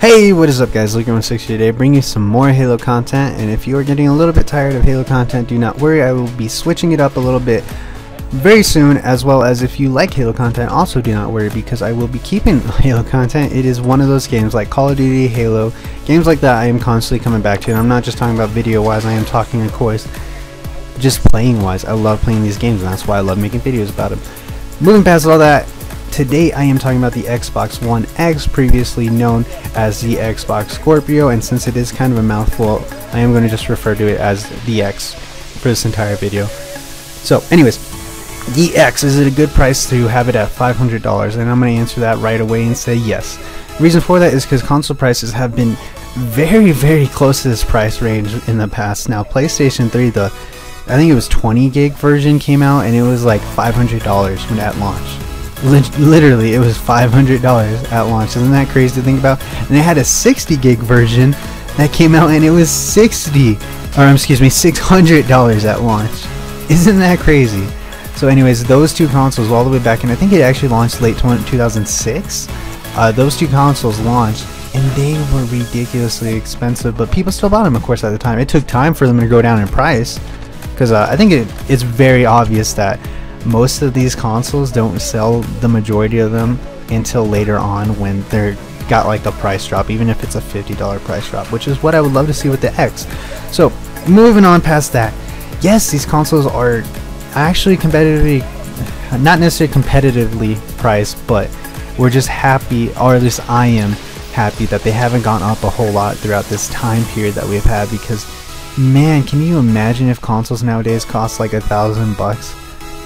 Hey, what is up guys, Luke160 today, bringing you some more Halo content. And if you are getting a little bit tired of Halo content, do not worry, I will be switching it up a little bit very soon, as well as if you like Halo content, also do not worry, because I will be keeping Halo content. It is one of those games like Call of Duty, Halo, games like that I am constantly coming back to, and I'm not just talking about video wise, I am talking of course just playing wise. I love playing these games, and that's why I love making videos about them. Moving past all that, today I am talking about the Xbox One X, previously known as the Xbox Scorpio, and since it is kind of a mouthful, I am going to just refer to it as the X for this entire video. So anyways, the X, is it a good price to have it at $500? And I'm going to answer that right away and say yes. The reason for that is because console prices have been very close to this price range in the past. Now PlayStation 3, I think it was 20 gig version came out, and it was like $500 when at launch. Literally, it was $500 at launch. Isn't that crazy to think about? And they had a 60 gig version that came out, and it was $600 at launch. Isn't that crazy? So anyways, those two consoles all the way back, and I think it actually launched late 2006. Those two consoles launched, and they were ridiculously expensive, but people still bought them, of course, at the time. It took time for them to go down in price, because I think it's very obvious that most of these consoles don't sell, the majority of them, until later on when they're got like a price drop, even if it's a $50 price drop, which is what I would love to see with the X. So moving on past that, yes, these consoles are actually competitively, not necessarily competitively priced, but we're just happy, or at least I am happy, that they haven't gone up a whole lot throughout this time period that we've had, because man, can you imagine if consoles nowadays cost like $1,000?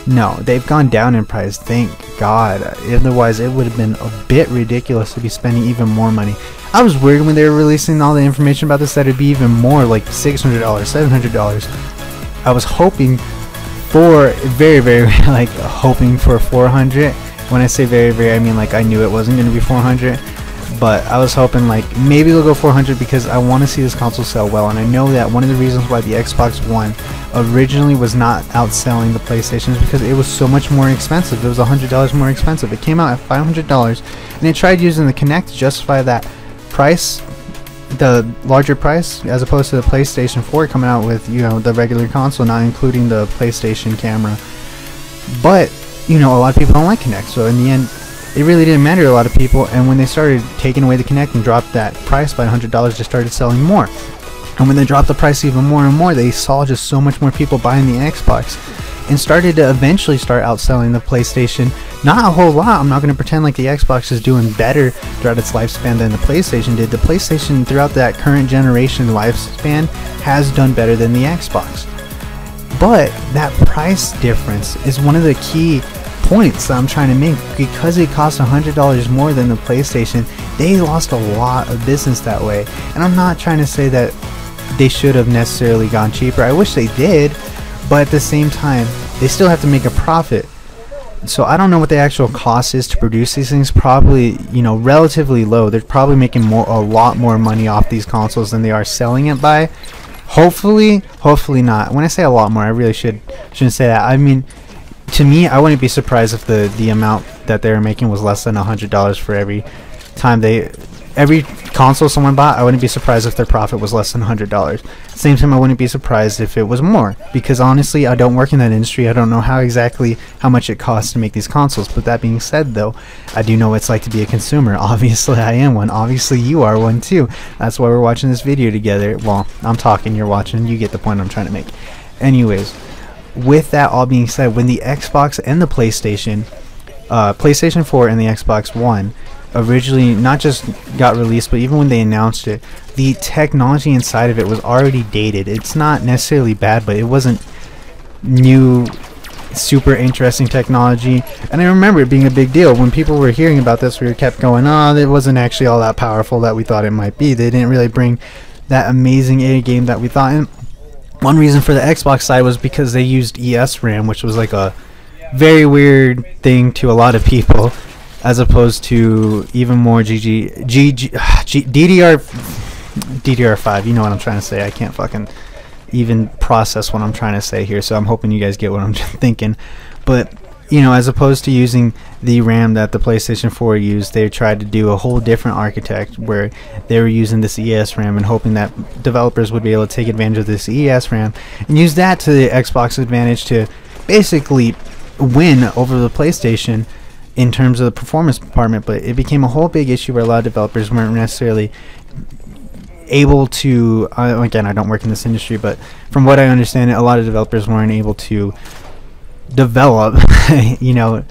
No, they've gone down in price, thank God. Otherwise it would have been a bit ridiculous to be spending even more money. I was worried when they were releasing all the information about this that it'd be even more, like $600, $700. I was hoping for very like hoping for 400. When I say very, I mean like I knew it wasn't going to be 400, but I was hoping like maybe they'll go 400, because I want to see this console sell well. And I know that one of the reasons why the Xbox One originally was not outselling the PlayStation is because it was so much more expensive. It was $100 more expensive. It came out at $500, and they tried using the Kinect to justify that price, the larger price, as opposed to the PlayStation 4 coming out with, you know, the regular console, not including the PlayStation camera. But you know, a lot of people don't like Kinect, so in the end it really didn't matter to a lot of people. And when they started taking away the Kinect and dropped that price by $100, they started selling more. And when they dropped the price even more and more, they saw just so much more people buying the Xbox, and started to eventually start outselling the PlayStation. Not a whole lot. I'm not going to pretend like the Xbox is doing better throughout its lifespan than the PlayStation did. The PlayStation throughout that current generation lifespan has done better than the Xbox. But that price difference is one of the key points that I'm trying to make. Because it costs $100 more than the PlayStation, they lost a lot of business that way. And I'm not trying to say that they should have necessarily gone cheaper. I wish they did, but at the same time they still have to make a profit. So I don't know what the actual cost is to produce these things. Probably, you know, relatively low. They're probably making a lot more money off these consoles than they are selling it by. Hopefully not. When I say a lot more, I really shouldn't say that. I mean, to me, I wouldn't be surprised if the amount that they were making was less than $100 for every time every console someone bought. I wouldn't be surprised if their profit was less than $100. At the same time, I wouldn't be surprised if it was more, because honestly, I don't work in that industry. I don't know how much it costs to make these consoles. But that being said, though, I do know what it's like to be a consumer. Obviously, I am one. Obviously, you are one too. That's why we're watching this video together. Well, I'm talking, you're watching. You get the point I'm trying to make. Anyways, with that all being said, when the Xbox and the PlayStation 4 and the Xbox One originally not just got released, but even when they announced it, the technology inside of it was already dated. It's not necessarily bad, but it wasn't new, super interesting technology. And I remember it being a big deal when people were hearing about this. We kept going, oh, it wasn't actually all that powerful that we thought it might be. They didn't really bring that amazing A game that we thought. And one reason for the Xbox side was because they used ESRAM, which was like a very weird thing to a lot of people, as opposed to even more DDR5. You know what I'm trying to say. I can't fucking even process what I'm trying to say here, so I'm hoping you guys get what I'm thinking. But you know, as opposed to using the RAM that the PlayStation 4 used, they tried to do a whole different architect where they were using this ESRAM and hoping that developers would be able to take advantage of this ESRAM and use that to the Xbox advantage to basically win over the PlayStation in terms of the performance department. But it became a whole big issue where a lot of developers weren't necessarily able to, again, I don't work in this industry, but from what I understand, a lot of developers weren't able to develop you know,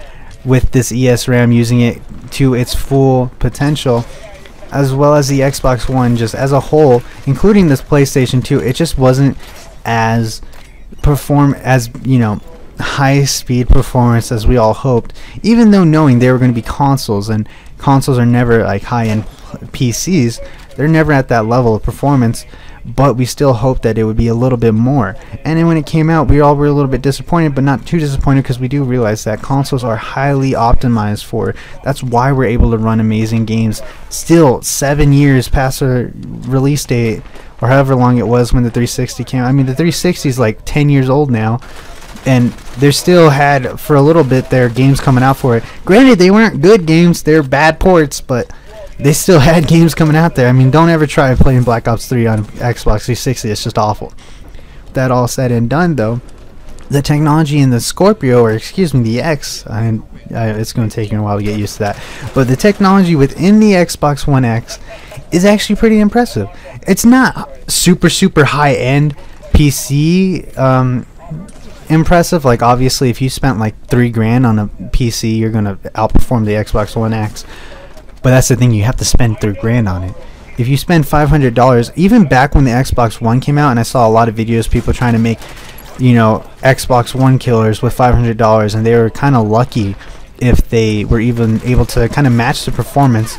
with this ESRAM, using it to its full potential, as well as the Xbox One just as a whole, including this PlayStation 2. It just wasn't as you know, high speed performance as we all hoped, even though knowing they were going to be consoles, and consoles are never like high-end PCs, they're never at that level of performance, but we still hoped that it would be a little bit more. And then when it came out, we all were a little bit disappointed, but not too disappointed, because we do realize that consoles are highly optimized for. That's why we're able to run amazing games still 7 years past the release date, or however long it was when the 360 came out. I mean, the 360 is like 10 years old now, and they still had, for a little bit there, games coming out for it. Granted, they weren't good games, they're bad ports, but they still had games coming out there. I mean, don't ever try playing Black Ops 3 on Xbox 360. It's just awful. That all said and done, though, the technology in the Scorpio, or excuse me, the X, it's going to take you a while to get used to that, but the technology within the Xbox One X is actually pretty impressive. It's not super high-end PC impressive. Like, obviously, if you spent like $3,000 on a PC, you're going to outperform the Xbox One X. But that's the thing, you have to spend $3,000 on it. If you spend $500, even back when the Xbox One came out, and I saw a lot of videos, people trying to make, you know, Xbox One killers with $500, and they were kind of lucky if they were even able to kind of match the performance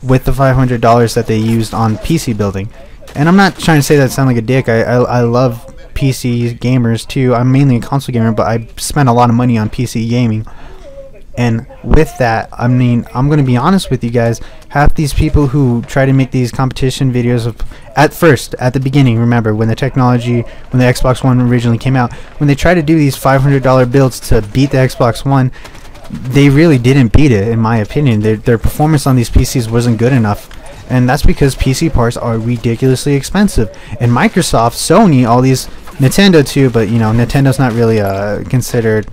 with the $500 that they used on PC building. And I'm not trying to say that sound like a dick. I love PC gamers too. I'm mainly a console gamer, but I spend a lot of money on PC gaming. And with that, I mean, I'm going to be honest with you guys, half these people who try to make these competition videos of, at the beginning, remember, when the technology, when the Xbox One originally came out, when they try to do these $500 builds to beat the Xbox One, they really didn't beat it, in my opinion. Their performance on these PCs wasn't good enough. And that's because PC parts are ridiculously expensive. And Microsoft, Sony, all these, Nintendo too, but you know, Nintendo's not really considered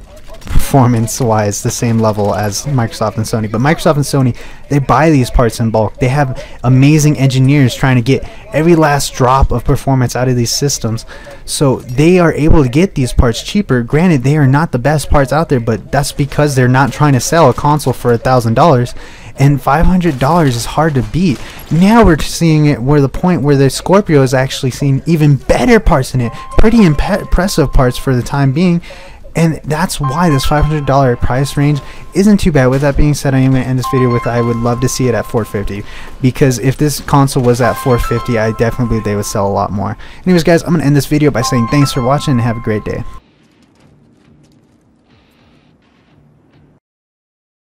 performance-wise the same level as Microsoft and Sony. But Microsoft and Sony, they buy these parts in bulk. They have amazing engineers trying to get every last drop of performance out of these systems, so they are able to get these parts cheaper. Granted, they are not the best parts out there, but that's because they're not trying to sell a console for $1,000, and $500 is hard to beat. Now we're seeing it where the point where the Scorpio is actually seeing even better parts in it, pretty impressive parts for the time being. And that's why this $500 price range isn't too bad. With that being said, I am going to end this video with, I would love to see it at $450, because if this console was at $450, I definitely believe they would sell a lot more. Anyways, guys, I'm going to end this video by saying thanks for watching and have a great day.